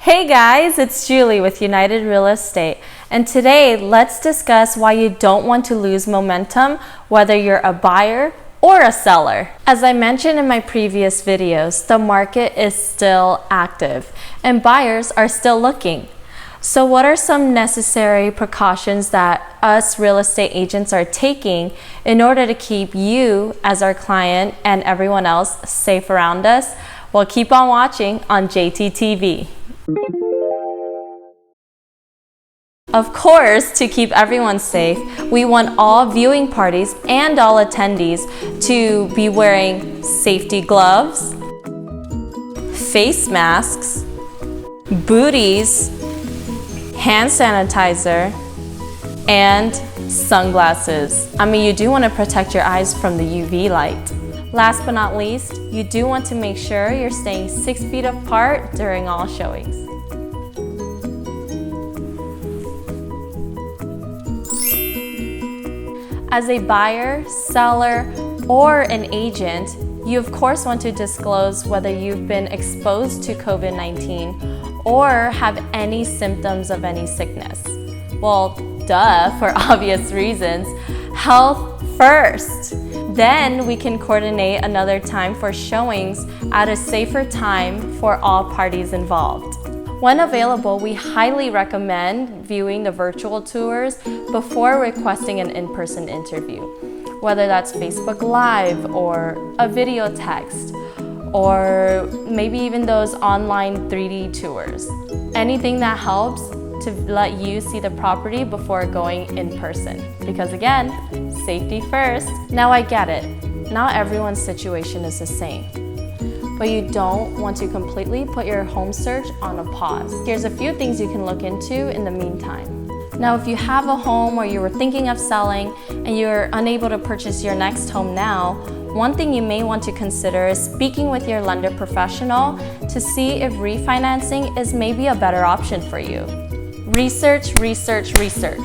Hey guys, it's Julie with United Real Estate, and today let's discuss why you don't want to lose momentum whether you're a buyer or a seller. As I mentioned in my previous videos, the market is still active and buyers are still looking. So what are some necessary precautions that us real estate agents are taking in order to keep you as our client and everyone else safe around us? Well, keep on watching on JTTV. Of course, to keep everyone safe, we want all viewing parties and all attendees to be wearing safety gloves, face masks, booties, hand sanitizer, and sunglasses. I mean, you do want to protect your eyes from the UV light. Last but not least, you do want to make sure you're staying 6 feet apart during all showings. As a buyer, seller, or an agent, you of course want to disclose whether you've been exposed to COVID-19 or have any symptoms of any sickness. Well, duh, for obvious reasons. Health first. Then we can coordinate another time for showings at a safer time for all parties involved. When available, we highly recommend viewing the virtual tours before requesting an in-person interview, whether that's Facebook Live or a video text, or maybe even those online 3D tours. Anything that helps to let you see the property before going in person. Because again, safety first. Now I get it, not everyone's situation is the same, but you don't want to completely put your home search on a pause. Here's a few things you can look into in the meantime. Now, if you have a home or you were thinking of selling and you're unable to purchase your next home now, one thing you may want to consider is speaking with your lender professional to see if refinancing is maybe a better option for you. Research, research, research.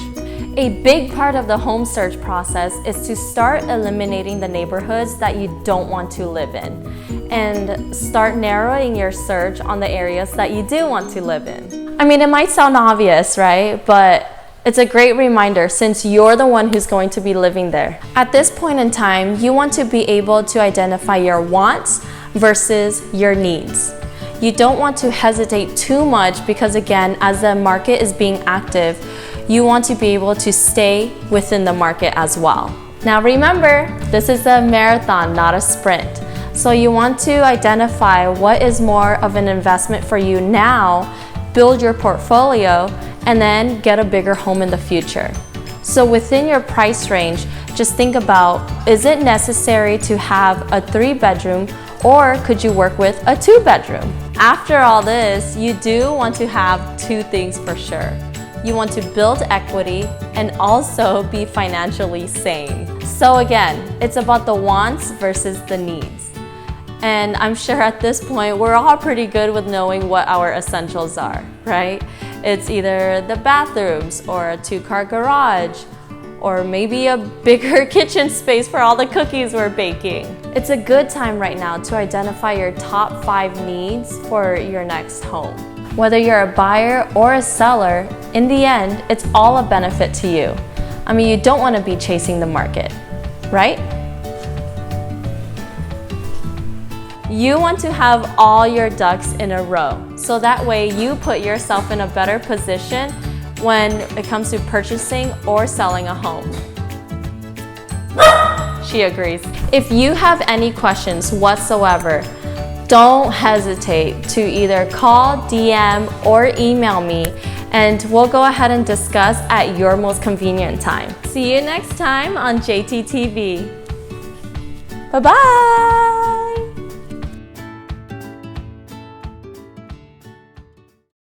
A big part of the home search process is to start eliminating the neighborhoods that you don't want to live in and start narrowing your search on the areas that you do want to live in. I mean, it might sound obvious, right? But it's a great reminder since you're the one who's going to be living there. At this point in time, you want to be able to identify your wants versus your needs. You don't want to hesitate too much because again, as the market is being active, you want to be able to stay within the market as well. Now remember, this is a marathon, not a sprint. So you want to identify what is more of an investment for you now, build your portfolio, and then get a bigger home in the future. So within your price range, just think about, is it necessary to have a 3-bedroom or could you work with a 2-bedroom? After all this, you do want to have 2 things for sure. You want to build equity and also be financially sane. So again, it's about the wants versus the needs. And I'm sure at this point, we're all pretty good with knowing what our essentials are, right? It's either the bathrooms or a 2-car garage, or maybe a bigger kitchen space for all the cookies we're baking. It's a good time right now to identify your top 5 needs for your next home. Whether you're a buyer or a seller, in the end, it's all a benefit to you. I mean, you don't want to be chasing the market, right? You want to have all your ducks in a row, so that way you put yourself in a better position when it comes to purchasing or selling a home. She agrees. If you have any questions whatsoever, don't hesitate to either call, DM, or email me, and we'll go ahead and discuss at your most convenient time. See you next time on JTTV. Bye-bye!